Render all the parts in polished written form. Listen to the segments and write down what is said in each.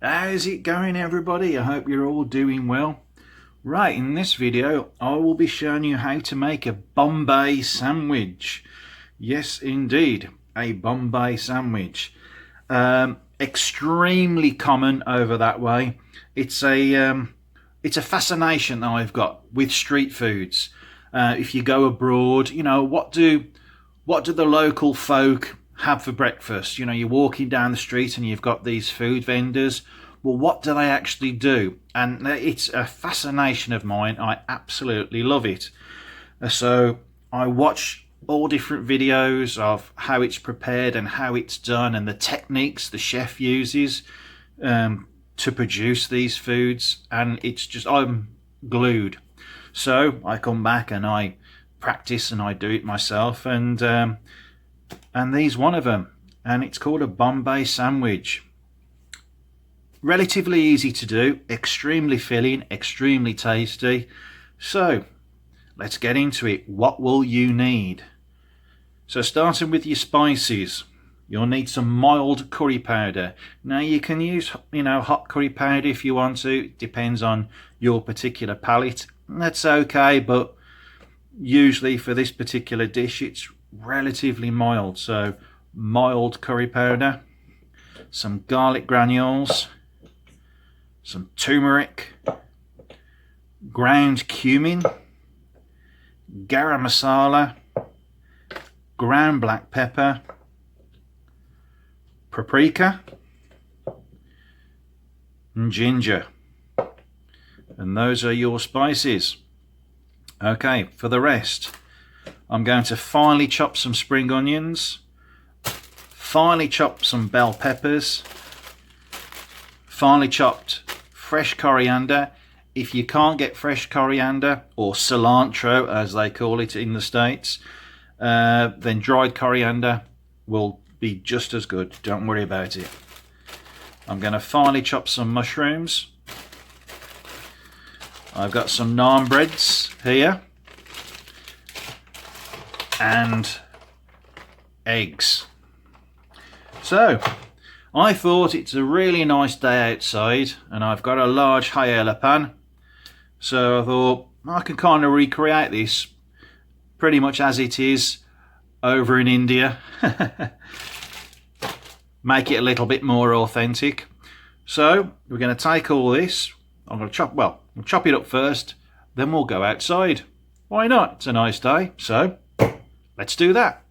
How's it going, everybody? I hope you're all doing well. Right, in this video I will be showing you how to make a Bombay sandwich. Yes indeed, a Bombay sandwich. Extremely common over that way. It's a fascination that I've got with street foods. If you go abroad, you know, what do the local folk have for breakfast? You know, you're walking down the street and you've got these food vendors. Well, what do they actually do? And it's a fascination of mine. I absolutely love it. So I watch all different videos of how it's prepared and how it's done and the techniques the chef uses to produce these foods, and it's just, I'm glued. So I come back and I practice and I do it myself, and these one of them, and it's called a Bombay sandwich. Relatively easy to do, extremely filling, extremely tasty. So let's get into it. What will you need? So starting with your spices, you'll need some mild curry powder. Now you can use, you know, hot curry powder if you want to. It depends on your particular palate. That's okay, but usually for this particular dish it's relatively mild. So mild curry powder, some garlic granules, some turmeric, ground cumin, garam masala, ground black pepper, paprika, and ginger. And those are your spices. Okay, for the rest, I'm going to finely chop some spring onions, finely chop some bell peppers, finely chopped fresh coriander. If you can't get fresh coriander, or cilantro as they call it in the States, then dried coriander will be just as good. Don't worry about it. I'm going to finely chop some mushrooms. I've got some naan breads here and eggs. So I thought it's a really nice day outside and I've got a large paella pan, so I thought I can kind of recreate this pretty much as it is over in India. Make it a little bit more authentic. So we're going to take all this. I'm going to chop, well, we'll chop it up first, then we'll go outside. Why not? It's a nice day, so let's do that.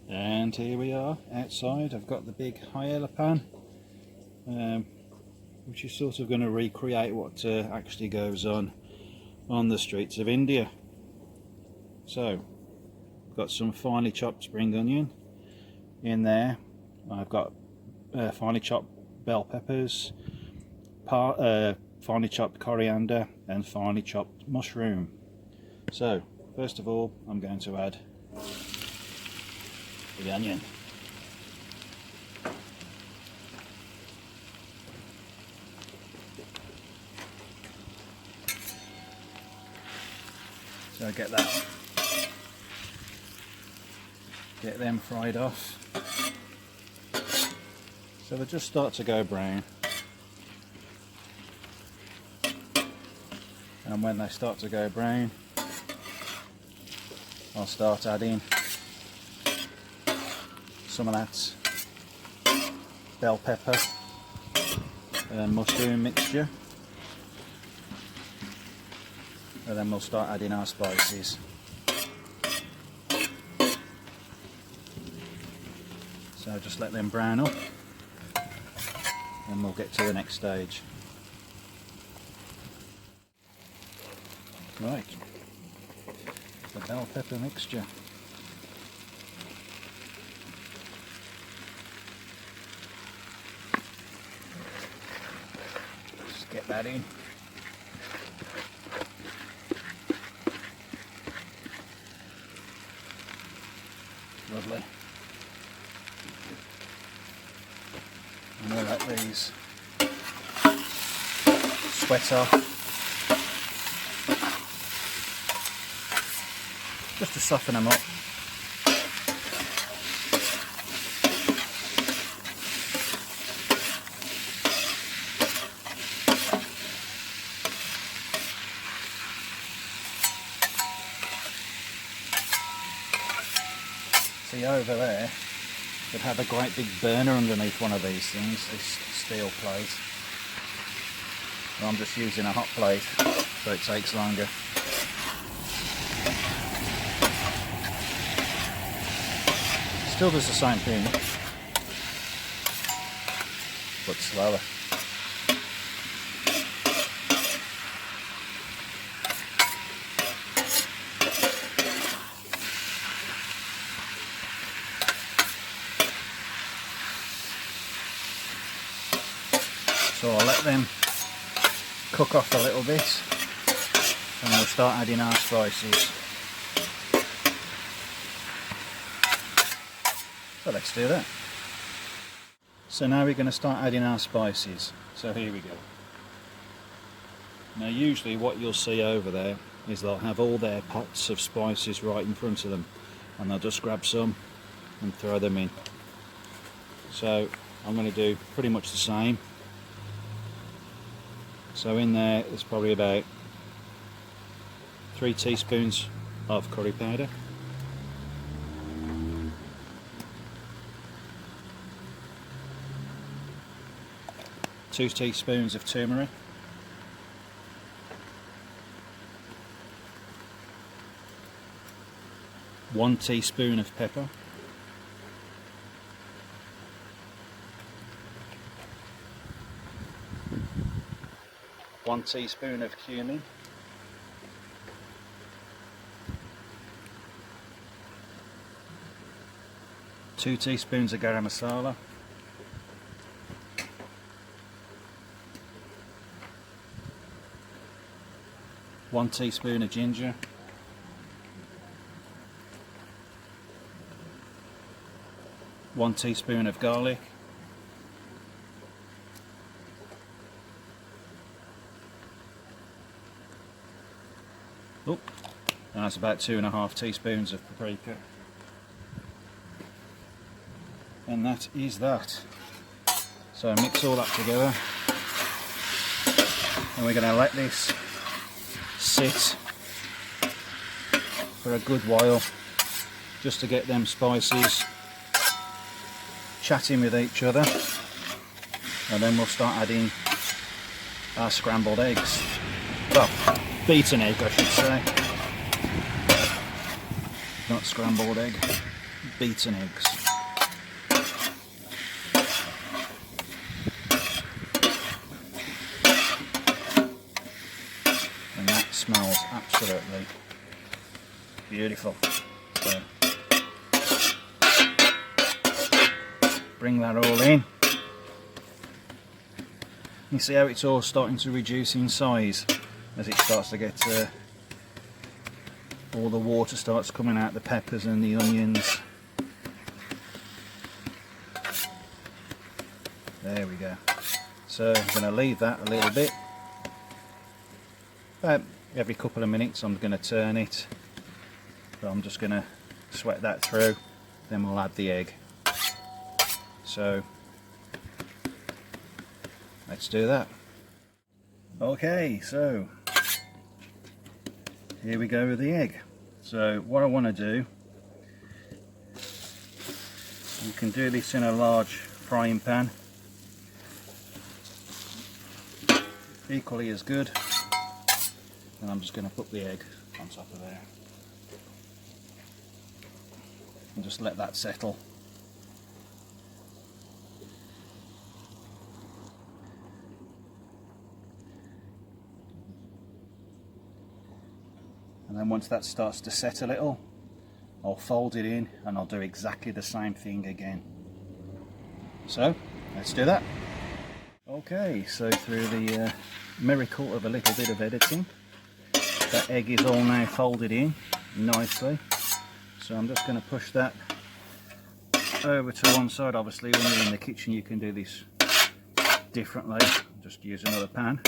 And here we are outside. I've got the big paella pan, which is sort of going to recreate what actually goes on the streets of India. So I've got some finely chopped spring onion in there. I've got finely chopped bell peppers, finely chopped coriander, and finely chopped mushroom. So first of all, I'm going to add the onion. So get them fried off. So they just start to go brown, and when they start to go brown, I'll start adding some of that bell pepper and mushroom mixture, and then we'll start adding our spices. So just let them brown up and we'll get to the next stage. Right, the bell pepper mixture. Just get that in. Lovely. And we'll let these sweat off, just to soften them up. see over there, they'd have a great big burner underneath one of these things, this steel plate. I'm just using a hot plate, so it takes longer. Still does the same thing, but slower. So I'll let them cook off a little bit and we'll start adding our spices. So let's do that. So now we're going to start adding our spices. So here we go. Now usually what you'll see over there is they'll have all their pots of spices right in front of them, and they'll just grab some and throw them in. So I'm going to do pretty much the same. So in there's probably about 3 teaspoons of curry powder, 2 teaspoons of turmeric, 1 teaspoon of pepper, 1 teaspoon of cumin, 2 teaspoons of garam masala, 1 teaspoon of ginger, 1 teaspoon of garlic, and that's about 2.5 teaspoons of paprika. And that is that. So mix all that together, and we're going to let this sit for a good while just to get them spices chatting with each other, and then we'll start adding our scrambled eggs. Well, beaten egg I should say, not scrambled egg, beaten eggs. And that smells absolutely beautiful. So bring that all in. You see how it's all starting to reduce in size as it starts to get all the water starts coming out the peppers and the onions. There we go. So I'm going to leave that a little bit. About every couple of minutes I'm going to turn it. So I'm just going to sweat that through, then we'll add the egg. So let's do that. Okay, so here we go with the egg. So what I want to do, you can do this in a large frying pan, equally as good, and I'm just going to put the egg on top of there and just let that settle. And then once that starts to set a little, I'll fold it in and I'll do exactly the same thing again. So let's do that. Okay, so through the miracle of a little bit of editing, that egg is all now folded in nicely. So I'm just going to push that over to one side. Obviously when you're in the kitchen you can do this differently. Just use another pan.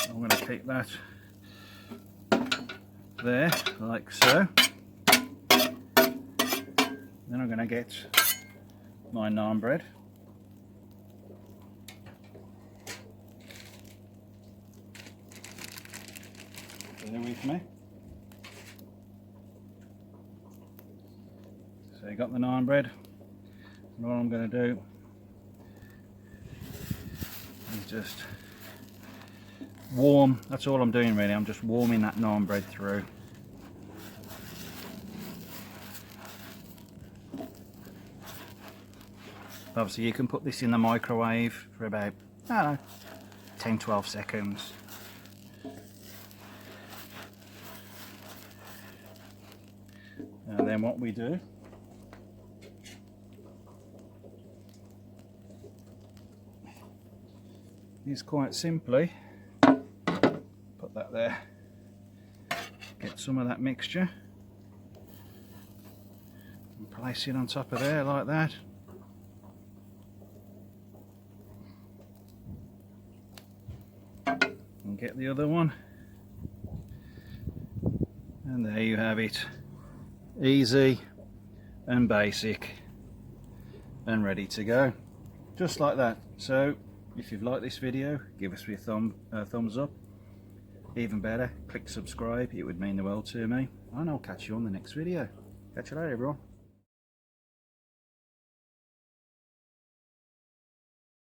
I'm going to keep that there, like so. Then I'm going to get my naan bread. Bear with me. So you got the naan bread, and all I'm going to do is just warm, that's all I'm doing really, I'm just warming that naan bread through. Obviously you can put this in the microwave for about, I don't know, 10-12 seconds. And then what we do is quite simply put that there, get some of that mixture and place it on top of there like that. And get the other one, and there you have it. Easy and basic and ready to go, just like that. So if you've liked this video, give us a thumbs up. Even better, click subscribe, it would mean the world to me, and I'll catch you on the next video. Catch you later everyone.